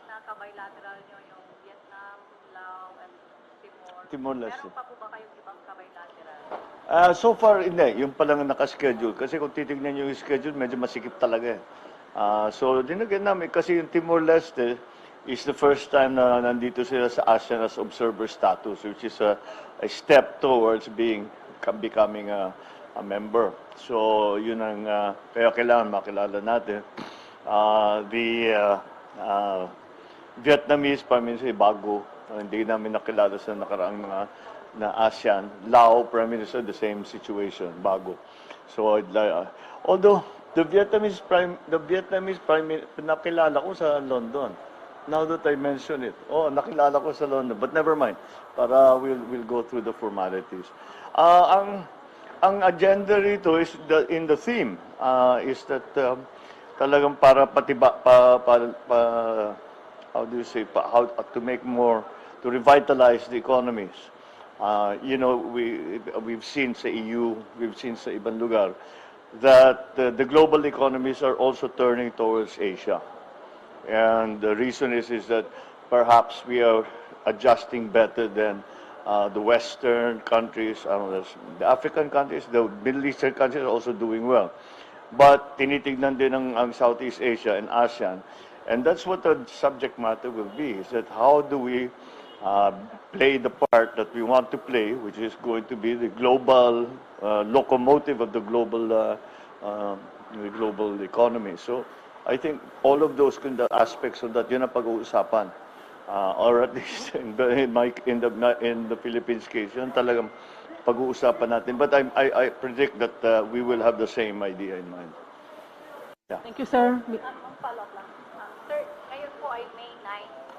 na kabilateral nyo yung Vietnam, Laos, and Timor. Timor-Leste. Meron pa po ba kayong ibang kabilateral? So far, hindi. Yung palang nakaschedule. Kasi kung titignan nyo yung schedule, medyo masikip talaga eh. So, dinagyan namin. Kasi yung Timor-Leste is the first time na nandito sila sa Asean as observer status, which is a step towards becoming a member. So, yun ang, kaya kailangan makilala natin. Vietnamese, Prime Minister, bago. Hindi namin nakilala sa nakaraang na ASEAN. Lao, Prime Minister, the same situation, bago. So, although the Vietnamese Prime Minister, nakilala ko sa London. Now that I mention it, nakilala ko sa London, but never mind. Para we'll go through the formalities. Ang agenda rito is in the theme is that talagang para how do you say, how to make more, to revitalize the economies. You know, we've seen sa EU, we've seen sa ibang lugar, that the global economies are also turning towards Asia. And the reason is that perhaps we are adjusting better than the Western countries, the African countries, the Middle Eastern countries are also doing well. But tinitignan din ang Southeast Asia and ASEAN. And that's what the subject matter will be, is that how do we play the part that we want to play, which is going to be the global locomotive of the global economy. So I think all of those aspects of that, yun ang pag-uusapan. Or at least in the Philippines case, yun talagang pag-uusapan natin. But I predict that we will have the same idea in mind. Yeah. Thank you, sir. Follow-up lang. Sir, ngayon po ay May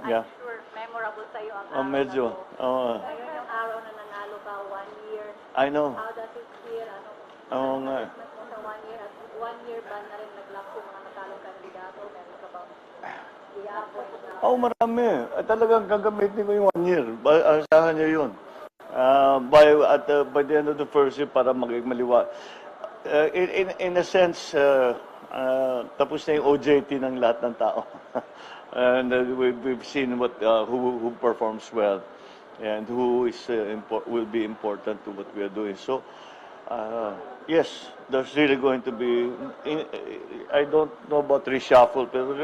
9. Yeah. I'm sure memorable sa iyo ang araw medyo. na to. Ngayon yung araw na nanalo ka, 1 year. I know. How does it feel? Nga. Sa 1 year, at 1 year ba na rin nag-lock yung mga natalong kandidato? Meron ka bang i-appoint na? Marami. Talagang gagamitin ko yung 1 year. Asahan niyo yun. By the end of the first year, para maging maliwa. In a sense, tapos na yung OJT ng lahat ng tao. And we've seen who performs well and who is will be important to what we are doing. So, yes, there's really going to be, I don't know about reshuffle, pero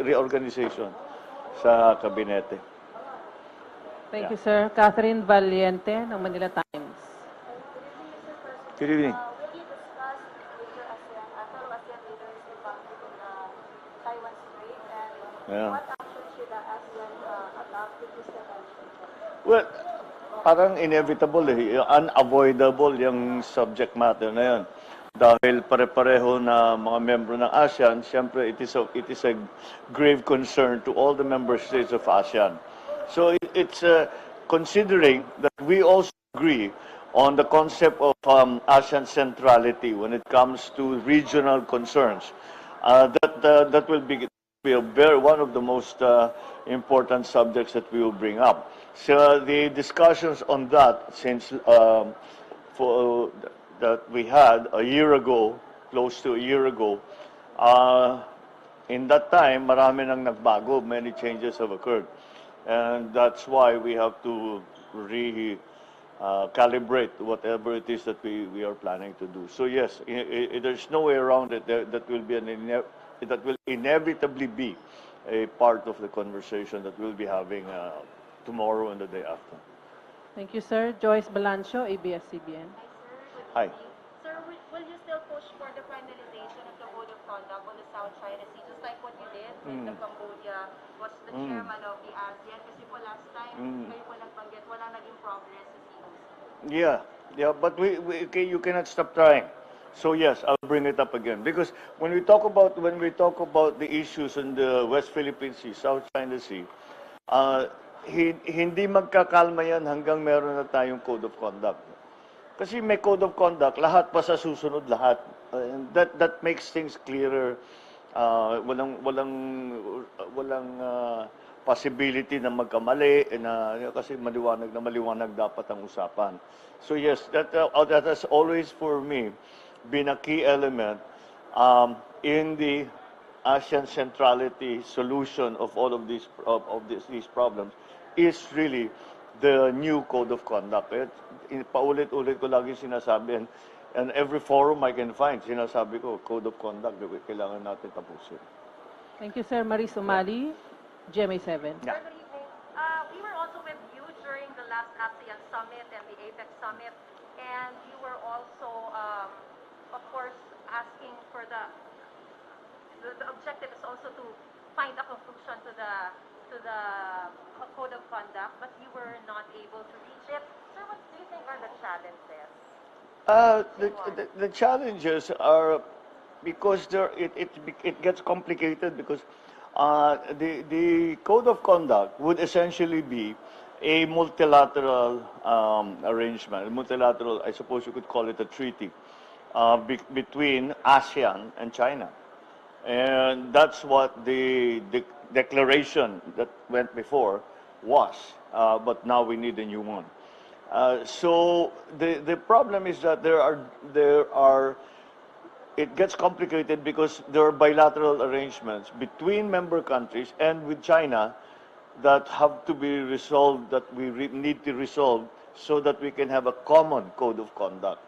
reorganization sa kabinete. Thank you, sir. Catherine Valiente ng Manila Times. Good evening. Will you discuss with your fellow ASEAN leaders about Taiwan Strait and what action should the ASEAN adopt with this attention? Well, parang inevitable unavoidable yung subject matter na yun. Dahil pare-pareho na mga membro ng ASEAN, siyempre it is a grave concern to all the member states of ASEAN. So it's considering that we also agree on the concept of ASEAN centrality when it comes to regional concerns. That will be one of the most important subjects that we will bring up. So the discussions on that, since that we had a year ago, close to a year ago, in that time, marami nang nagbago, many changes have occurred. And that's why we have to calibrate whatever it is that we are planning to do. So yes, there's no way around it. That will inevitably be a part of the conversation that we'll be having tomorrow and the day after. Thank you, sir. Joyce Balancio, ABS-CBN. Hi. Sir, will you still push for the finalization of the code of conduct on the South China Sea, just like what you did with the Cambodia, was the chairman of the ASEAN? Kasi po last time, kayo po nagbanggit, wala naging progress sa COC. Yeah, but you cannot stop trying. So yes, I'll bring it up again because when we talk about the issues in the West Philippine Sea, South China Sea, hindi magkakalma yan hanggang meron na tayong code of conduct. Kasi may code of conduct, lahat pa sa susunod lahat. That makes things clearer. Walang possibility na magkamali kasi maliwanag dapat ang usapan. So yes, that has always for me been a key element in the ASEAN centrality solution of all of these problems is really the new code of conduct. Paulit-ulit ko lagi sinasabi, and every forum I can find, sinasabi ko, code of conduct, kailangan natin tapusin. Thank you, Sir. Marie Sumali, GMA7. Yeah. Good evening. We were also with you during the last ASEAN Summit and the APEC Summit, and you were also, of course, asking for the objective is also to find a conclusion to the code of conduct, but you were not able to reach it. Sir, what do you think are the challenges? The challenges are because it gets complicated because the code of conduct would essentially be a multilateral arrangement, multilateral, I suppose you could call it a treaty between ASEAN and China. And that's what the declaration that went before was, but now we need a new one. So the problem is that it gets complicated because there are bilateral arrangements between member countries and with China that have to be resolved, that we need to resolve so that we can have a common code of conduct.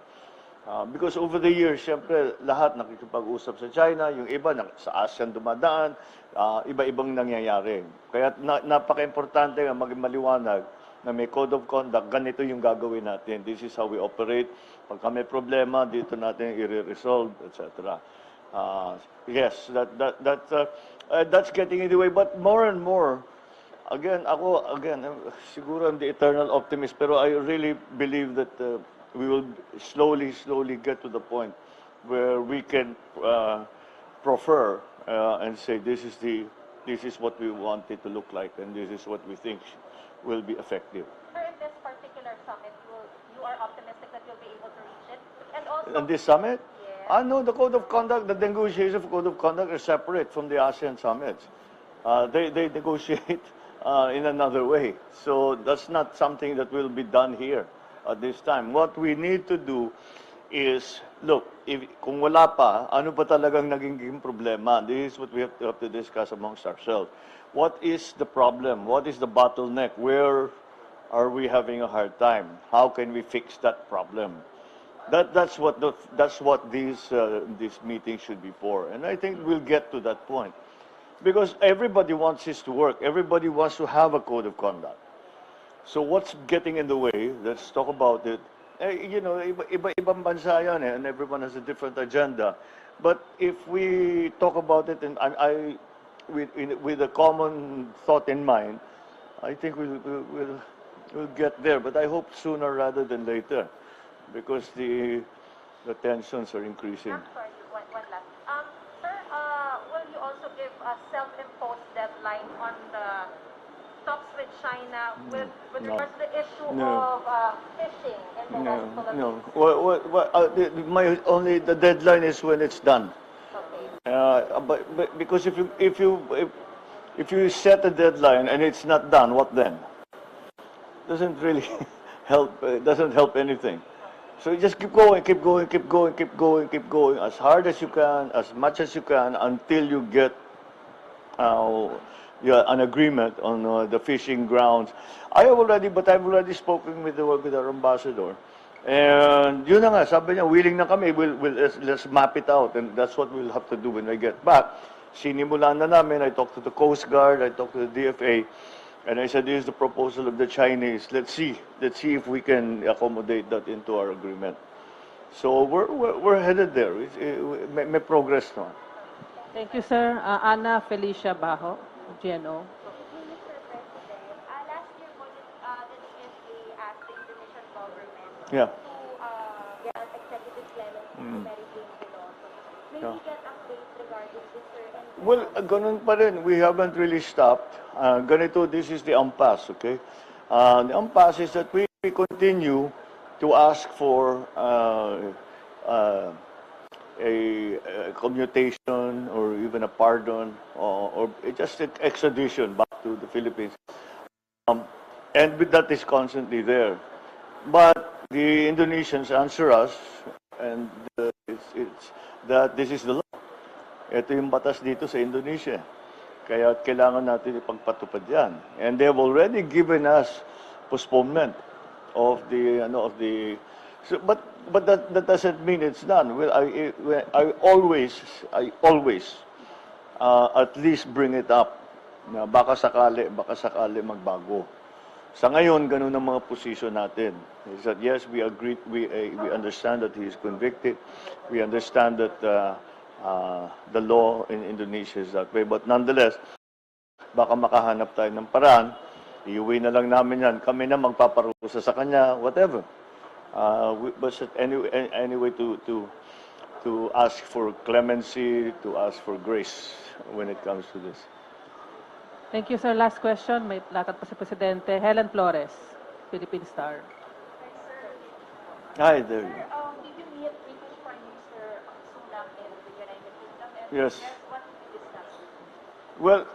Because over the years, siyempre, lahat nakikipag-usap sa China, yung iba sa ASEAN dumadaan, iba-ibang nangyayari. Kaya napaka-importante nga maging maliwanag na may code of conduct, ganito yung gagawin natin. This is how we operate. Pagka may problema, dito natin i-resolve, etc. Yes, that's getting in the way. But more and more, again, siguro I'm the eternal optimist, pero I really believe that we will slowly get to the point where we can proffer and say this is what we want it to look like, and this is what we think will be effective. Sir, in this particular summit, you are optimistic that you'll be able to reach it? And also, And this summit? yes. No, the code of conduct, the negotiations of code of conduct are separate from the ASEAN summits. They negotiate in another way. So that's not something that will be done here at this time. What we need to do is, look, kung wala pa, ano pa talagang naging problema? This is what we have to discuss amongst ourselves. What is the problem? What is the bottleneck? Where are we having a hard time? How can we fix that problem? That's what these meetings should be for. And I think we'll get to that point. Because everybody wants this to work. Everybody wants to have a code of conduct. So what's getting in the way? Let's talk about it. Iba-ibang bansa yan, and everyone has a different agenda. But if we talk about it, and with a common thought in mind, I think we'll get there. But I hope sooner rather than later, because the tensions are increasing. I'm sorry, one last. Sir, will you also give a self-imposed deadline on the talks with China with No. regards to the issue No. of fishing in the West Philippines? No. The deadline is when it's done. Okay. But because if you set a deadline and it's not done, what then? Doesn't really help. Doesn't help anything. So you just keep going as hard as you can, as much as you can, until you get an agreement on the fishing grounds. I've already spoken with our ambassador. And yun na nga, sabi niya, willing na kami, let's map it out. And that's what we'll have to do when we get back. Sinimulan na namin, I talked to the Coast Guard, I talked to the DFA, and I said, this is the proposal of the Chinese. Let's see if we can accommodate that into our agreement. So we're headed there. May progress na. Thank you, sir. Ana Felicia Bajo, GNO. Mr. President, last year po, the DFA asked the Indonesian government Yeah. to grant executive clearance to Mary Jane Veloso. May we get updates regarding this, sir? And Well, ganun pa rin. We haven't really stopped. Ganito, this is the Onpass, okay? The Onpass is that we continue to ask for a commutation or even a pardon or just an extradition back to the Philippines. And that is constantly there. But the Indonesians answer us, and it's that this is the law. Ito yung batas dito sa Indonesia. Kaya kailangan natin ipagpatupad yan. And they have already given us postponement of the so, but that doesn't mean it's done. Well, I always at least bring it up na baka sakali magbago. Sa ngayon, ganun ang mga posisyon natin. Is that yes, we agree, we understand that he is convicted. We understand that the law in Indonesia is that way. But nonetheless, baka makahanap tayo ng paraan. Iuwi na lang namin yan. Kami na magpaparusa sa kanya, whatever. But anyway, to ask for clemency, to ask for grace when it comes to this. Thank you, sir. Last question. May lakad pa si Presidente. Helen Flores, Philippine Star. Hi there. Did you meet British Prime Minister Sunak in the United Kingdom? And Yes. what did you discuss? Well,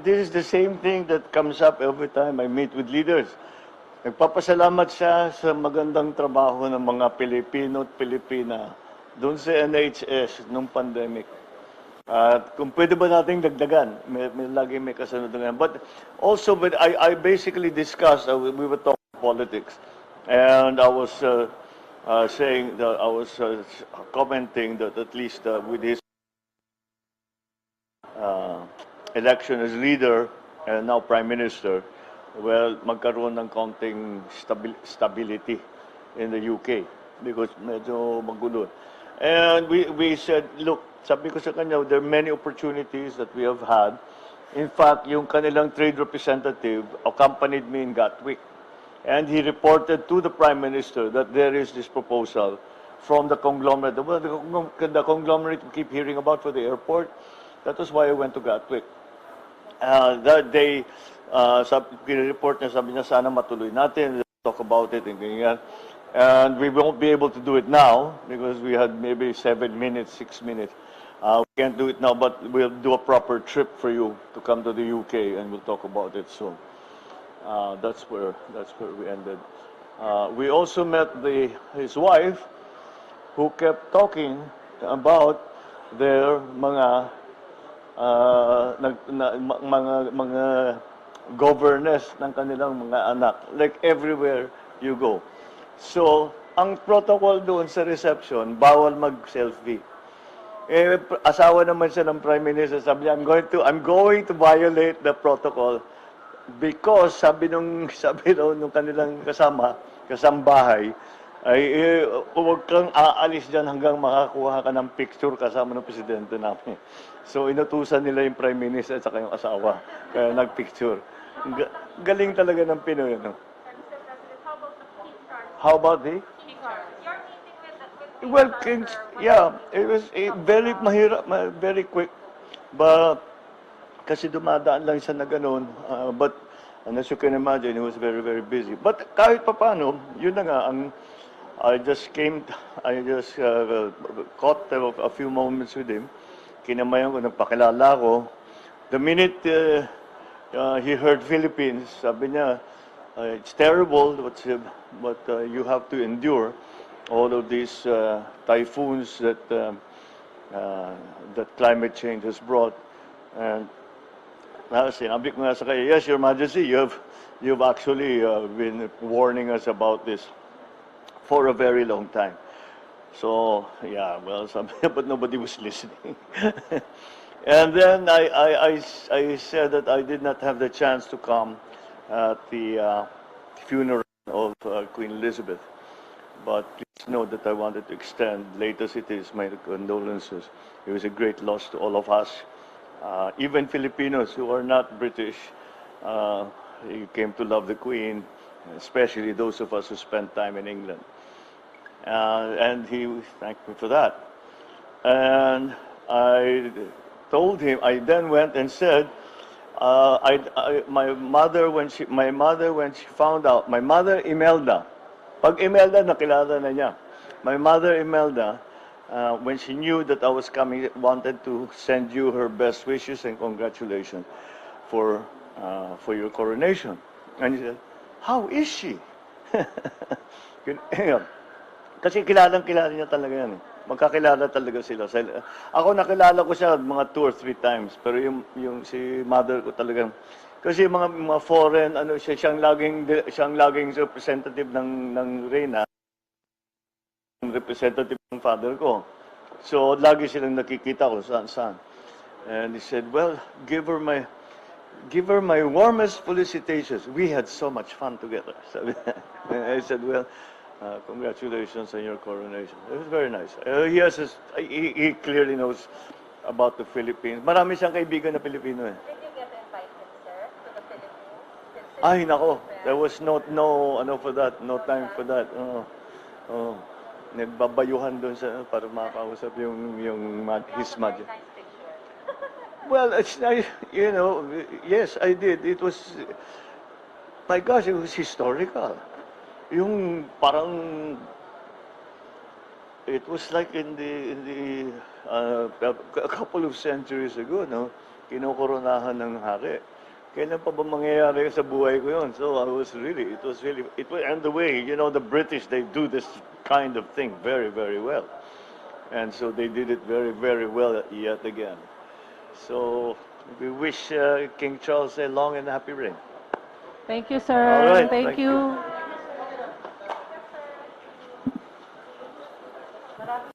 this is the same thing that comes up every time I meet with leaders. Nagpapasalamat siya sa magandang trabaho ng mga Pilipino at Pilipina doon sa NHS nung pandemic. At kung pwede ba nating dagdagan, lagi may kasunod na yan. But also, I basically discussed, we were talking politics. And I was saying that I was commenting that at least with his election as leader and now Prime Minister, well, magkaroon ng konting stability in the UK because medyo magulo. And we said, look, sabi ko sa kanya, there are many opportunities that we have had. In fact, yung kanilang trade representative accompanied me in Gatwick. And he reported to the Prime Minister that there is this proposal from the conglomerate. The conglomerate we keep hearing about for the airport. That was why I went to Gatwick. That day, report niya, sabi niya, sana matuloy natin. Let's talk about it and ganyan. And we won't be able to do it now because we had maybe 7 minutes, 6 minutes. We can't do it now, but we'll do a proper trip for you to come to the UK and we'll talk about it soon. That's where we ended. We also met his wife, who kept talking about their mga governance ng kanilang mga anak, like everywhere you go. So, ang protocol doon sa reception, bawal mag-selfie. Asawa naman siya ng Prime Minister, sabi niya, I'm going to violate the protocol because sabi nung kanilang kasambahay, ay huwag kang aalis dyan hanggang makakuha ka ng picture kasama ng presidente namin. So, inutusan nila yung Prime Minister at saka yung asawa. Kaya nagpicture. Galing talaga ng Pinoy, no? Mr. President, how about the key cards? How about the? Key cards. Your meeting with Well, yeah, it was very mahirap, very quick. But, kasi dumadaan lang siya na ganun. But, as you can imagine, he was very, very busy. But kahit pa paano, yun na nga, I just caught a few moments with him. Kinamayan ko, nagpakilala ko. The minute he heard Philippines, sabi niya, it's terrible what you have to endure. All of these typhoons that climate change has brought. And sinabi ko nga sa kanya, yes, Your Majesty, you've actually been warning us about this for a very long time. So, yeah, well, but nobody was listening. And then I said that I did not have the chance to come at the funeral of Queen Elizabeth. But please know that I wanted to extend, late as it is, my condolences. It was a great loss to all of us. Even Filipinos who are not British, you came to love the Queen, especially those of us who spent time in England. And he thanked me for that. And I told him, I then went and said, my mother, when she found out, my mother Imelda, pag Imelda, nakilala na niya. My mother Imelda, when she knew that I was coming, wanted to send you her best wishes and congratulations for your coronation. And he said, how is she? Kasi kilala niya talaga yan. magkakilala talaga sila. Ako nakilala ko siya mga 2 or 3 times, pero yung si mother ko talagang, kasi mga foreign, siyang laging representative ng Reyna, representative ng father ko. So, lagi silang nakikita ko saan. And he said, well, give her my warmest felicitations. We had so much fun together. Sabi, I said, well, congratulations on your coronation. It was very nice. He clearly knows about the Philippines. Marami siyang kaibigan na Pilipino eh. Did you get invited, sir, to the Philippines? Ay, nako. There was no for that. No time for that. Nagbabayuhan doon para makausap his mother. Nice picture. Well, it's nice, yes, I did. It was, my gosh, it was historical. Yung parang, it was like in the a couple of centuries ago, no? Kinokoronahan ng hari. Kailan pa ba mangyayari sa buhay ko yun? So it was, and the way, the British, they do this kind of thing very, very well. And so they did it very, very well yet again. So we wish King Charles a long and happy reign. Thank you, sir. All right, Thank thank you. you.